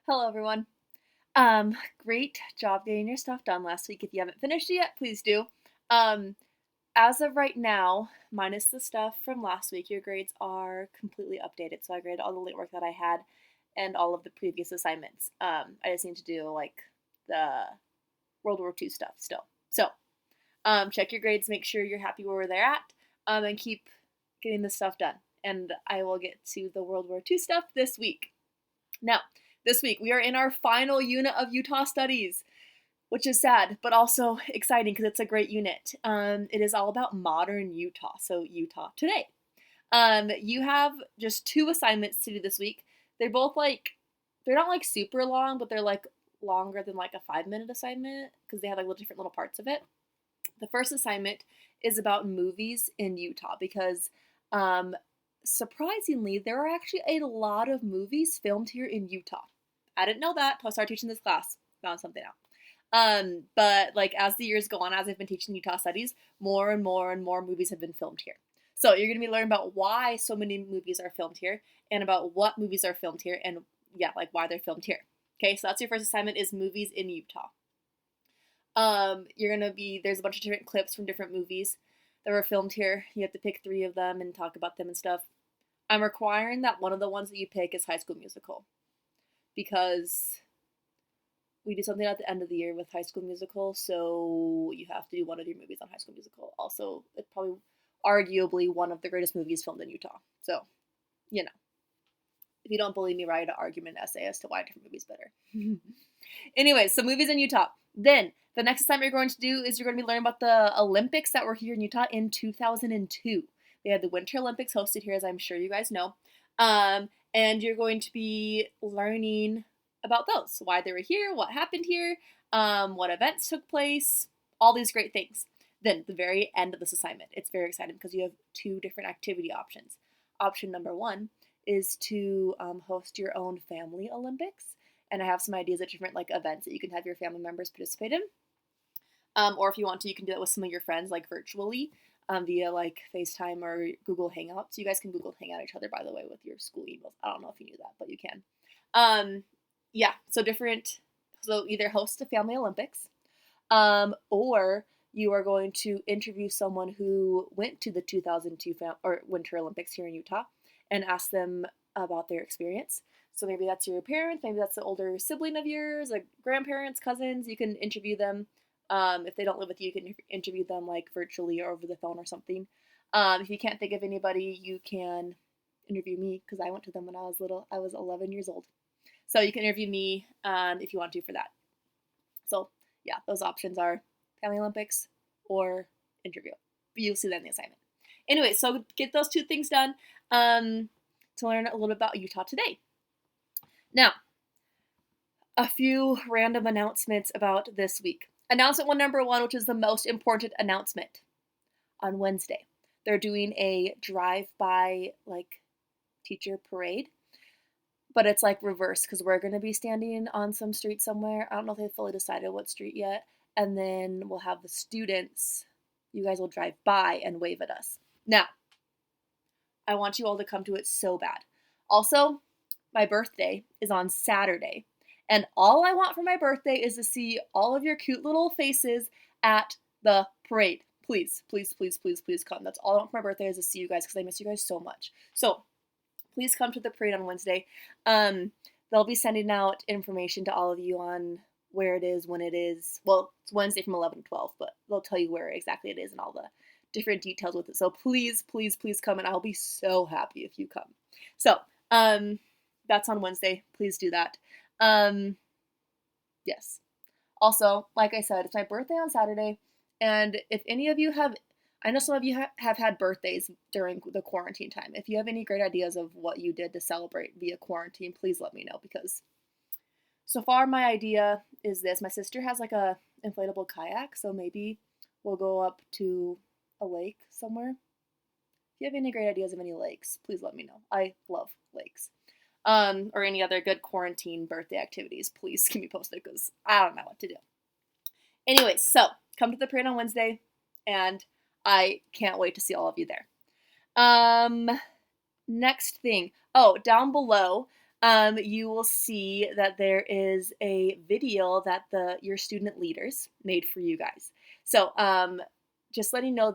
Hello, everyone. Great job getting your stuff done last week. If you haven't finished it yet, please do. Um, as of right now, minus the stuff from last week, your grades are completely updated. So I graded all the late work that I had and all of the previous assignments. I just need to do like the World War II stuff still. So, check your grades, make sure you're happy where they're at, and keep getting the stuff done. And I will get to the World War II stuff this week. Now, this week we are in our final unit of Utah studies, which is sad, but also exciting because it's a great unit. It is all about modern Utah, so Utah today. You have just two assignments to do this week. They're both they're not like super long, but they're like longer than like a 5 minute assignment because they have like different little parts of it. The first assignment is about movies in Utah because um, surprisingly, there are actually a lot of movies filmed here in Utah. I didn't know that until I started teaching this class. Found something out. But like as the years go on, as I've been teaching Utah studies, more and more and more movies have been filmed here. So you're gonna be learning about why so many movies are filmed here, and about what movies are filmed here, and yeah, like why they're filmed here. Okay, so that's your first assignment is movies in Utah. There's a bunch of different clips from different movies that were filmed here. You have to pick three of them and talk about them and stuff. I'm requiring that one of the ones that you pick is High School Musical because we do something at the end of the year with High School Musical, so you have to do one of your movies on High School Musical. Also, it's probably arguably one of the greatest movies filmed in Utah. So, you know, if you don't believe me, write an argument essay as to why a different movie's better. Anyway, so movies in Utah. Then the next assignment you're going to do is you're going to be learning about the Olympics that were here in Utah in 2002. They had the Winter Olympics hosted here, as I'm sure you guys know. And you're going to be learning about those, why they were here, what happened here, what events took place, all these great things. Then, the very end of this assignment, it's very exciting because you have two different activity options. Option number one is to host your own family Olympics, and I have some ideas of different like events that you can have your family members participate in. Or if you want to, you can do that with some of your friends, like virtually, via like FaceTime or Google Hangouts. You guys can Google Hangout each other, by the way, with your school emails. I don't know if you knew that, but you can. Yeah, so different. So either host a family Olympics, or you are going to interview someone who went to the 2002 or Winter Olympics here in Utah and ask them about their experience. So maybe that's your parents, maybe that's an older sibling of yours, like grandparents, cousins. You can interview them. If they don't live with you, you can interview them like virtually or over the phone or something. If you can't think of anybody, you can interview me because I went to them when I was little. I was 11 years old. So you can interview me if you want to for that. So yeah, those options are Family Olympics or interview. But you'll see that in the assignment. Anyway, so get those two things done to learn a little bit about Utah today. Now, a few random announcements about this week. Announcement number one, which is the most important announcement. On Wednesday, they're doing a drive-by like teacher parade, but it's like reverse because we're going to be standing on some street somewhere. I don't know if they've fully decided what street yet. And then we'll have the students, you guys will drive by and wave at us. Now, I want you all to come to it so bad. Also, my birthday is on Saturday. And all I want for my birthday is to see all of your cute little faces at the parade. Please, please, please, please, please come. That's all I want for my birthday is to see you guys because I miss you guys so much. So please come to the parade on Wednesday. They'll be sending out information to all of you on where it is, when it is. Well, it's Wednesday from 11 to 12, but they'll tell you where exactly it is and all the different details with it. So please, please, please come, and I'll be so happy if you come. So that's on Wednesday. Please do that. Yes. Also, like I said, it's my birthday on Saturday, and if any of you have, I know some of you have had birthdays during the quarantine time. If you have any great ideas of what you did to celebrate via quarantine, please let me know because so far my idea is this. My sister has like a inflatable kayak, so maybe we'll go up to a lake somewhere. If you have any great ideas of any lakes, please let me know. I love lakes. Or any other good quarantine birthday activities, please keep me posted because I don't know what to do. Anyways, so come to the parade on Wednesday, and I can't wait to see all of you there. Next thing. Oh, down below, you will see that there is a video that your student leaders made for you guys. So, just letting you know,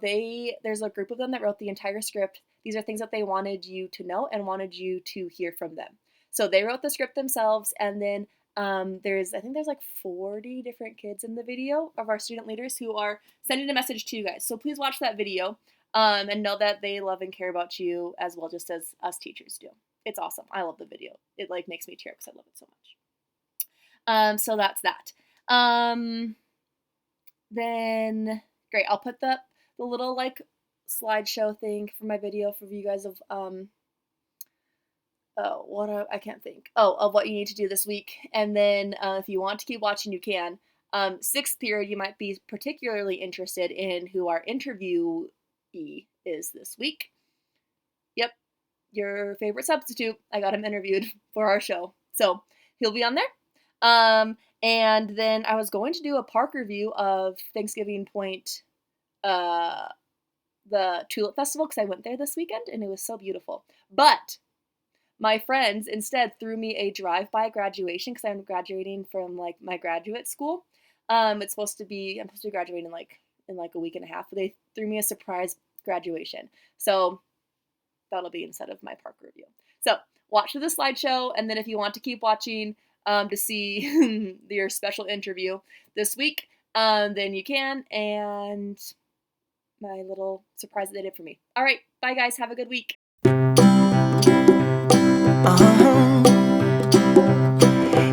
there's a group of them that wrote the entire script. These are things that they wanted you to know and wanted you to hear from them. So they wrote the script themselves, and then I think there's like 40 different kids in the video of our student leaders who are sending a message to you guys. So please watch that video. And know that they love and care about you as well, just as us teachers do. It's awesome. I love the video. It like makes me tear up because I love it so much. So that's that. Then great. I'll put the little like slideshow thing for my video for you guys of I can't think. Of what you need to do this week. And then if you want to keep watching, you can. Sixth period, you might be particularly interested in who our interviewee is this week. Yep, your favorite substitute. I got him interviewed for our show, so he'll be on there. And then I was going to do a park review of Thanksgiving Point, the Tulip Festival, because I went there this weekend and it was so beautiful. But my friends instead threw me a drive-by graduation because I'm graduating from like my graduate school. I'm supposed to be graduating in like a week and a half, but they threw me a surprise graduation. So that'll be instead of my park review. So watch the slideshow, and then if you want to keep watching to see your special interview this week, then you can, and my little surprise that they did for me. All right, bye guys, have a good week.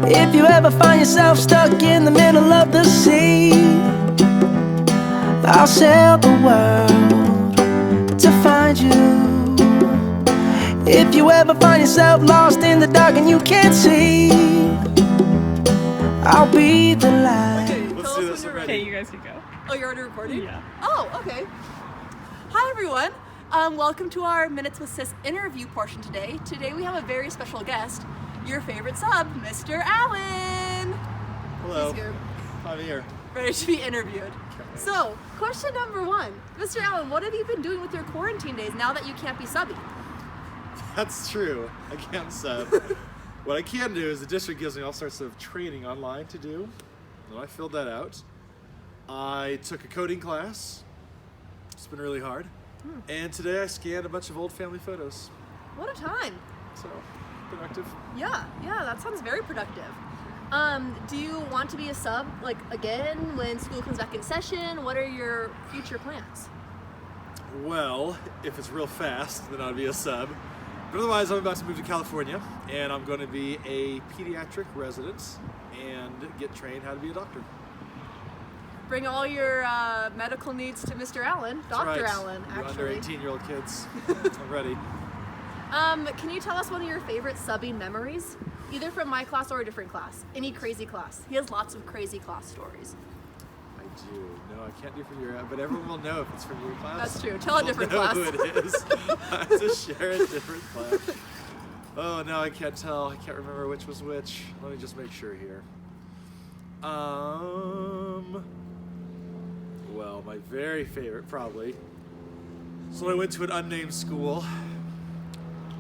If you ever find yourself stuck in the middle of the sea, I'll sail the world to find you. If you ever find yourself lost in the dark and you can't see, I'll be the light. Okay, let's do this already. Okay, you guys can go. Oh, you're already recording? Yeah. Oh, okay. Hi, everyone. Welcome to our Minutes with Sis interview portion today. Today we have a very special guest, your favorite sub, Mr. Allen. Hello. He's here, I'm here. ready to be interviewed. So, question number one. Mr. Allen, what have you been doing with your quarantine days now that you can't be subbing? That's true. I can't sub. What I can do is the district gives me all sorts of training online to do. And I filled that out. I took a coding class. It's been really hard. And today I scanned a bunch of old family photos. What a time. So, productive. Yeah, that sounds very productive. Do you want to be a sub, like, again, when school comes back in session? What are your future plans? Well, if it's real fast, then I'd be a sub. But otherwise, I'm about to move to California, and I'm going to be a pediatric resident and get trained how to be a doctor. Bring all your medical needs to Mr. Allen, Dr. That's right. Allen, You actually. Under 18-year-old kids. I'm ready. Can you tell us one of your favorite subbing memories? Either from my class or a different class. Any crazy class. He has lots of crazy class stories. I do. No, I can't do from your, but everyone will know if it's from your class. That's true. Tell a different They'll know class. who it is. I have to share a different class. Oh, no, I can't tell. I can't remember which was which. Let me just make sure here. Well, my very favorite, probably. So I went to an unnamed school,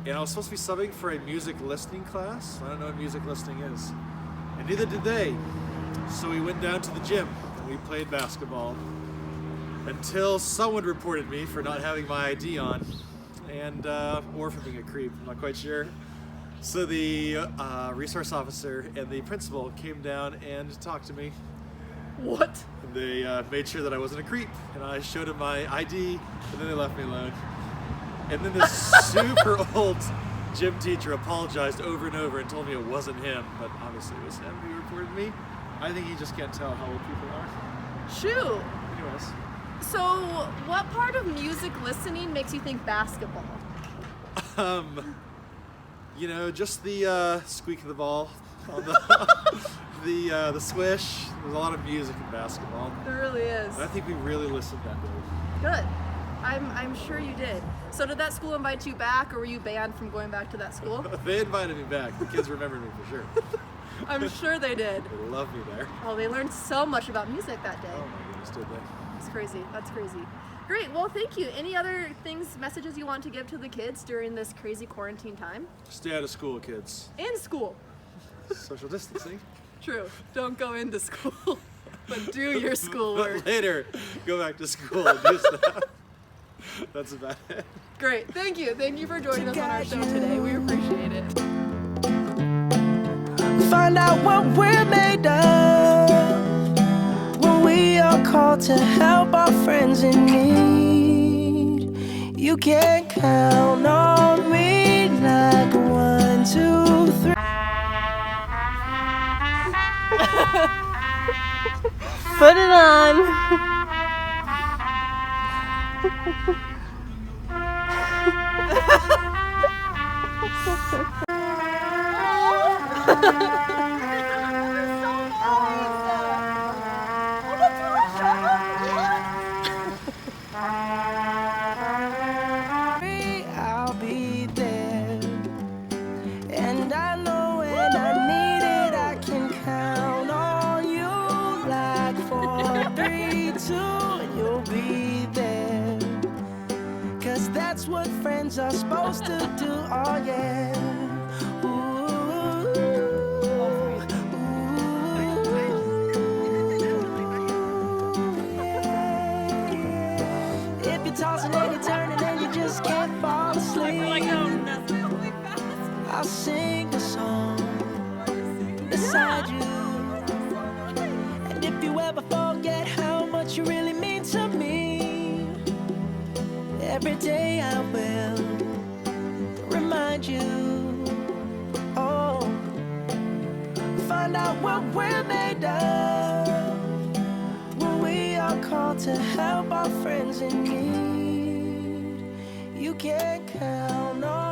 and I was supposed to be subbing for a music listening class. I don't know what music listening is. And neither did they. So we went down to the gym, and we played basketball until someone reported me for not having my ID on, and or for being a creep, I'm not quite sure. So the resource officer and the principal came down and talked to me. What? They made sure that I wasn't a creep, and I showed them my ID, and then they left me alone. And then this super old gym teacher apologized over and over and told me it wasn't him, but obviously it was him who reported me. I think he just can't tell how old people are. Shoot. Anyways. So, what part of music listening makes you think basketball? You know, just the squeak of the ball on the swish. There's a lot of music in basketball. There really is. And I think we really listened that day. Good. I'm sure you did. So did that school invite you back, or were you banned from going back to that school? They invited me back. The kids remembered me for sure. I'm sure they did. They loved me there. Oh, they learned so much about music that day. Oh my goodness, did they? It's crazy. That's crazy. Great. Well, thank you. Any other messages you want to give to the kids during this crazy quarantine time? Stay out of school, kids. And school. Social distancing. True. Don't go into school, but do your schoolwork. But later, go back to school and do stuff. That's about it. Great. Thank you. Thank you for joining us on our show today. We appreciate it. Find out what we're made of when we are called to help our friends in need. You can count on me like 1, 2, 3. Put it on. I'll be there, and I know when I need it, I can count on you like 4, 3, 2, and you'll be there. 'Cause that's what friends are supposed to do, oh yeah. If you're tossing and you're turning and you just can't fall asleep, I'll sing a song beside you. And if you ever forget how much you really mean to me, every day I will remind you. Oh, find out what we're made of when we are called to help our friends in need. You can count on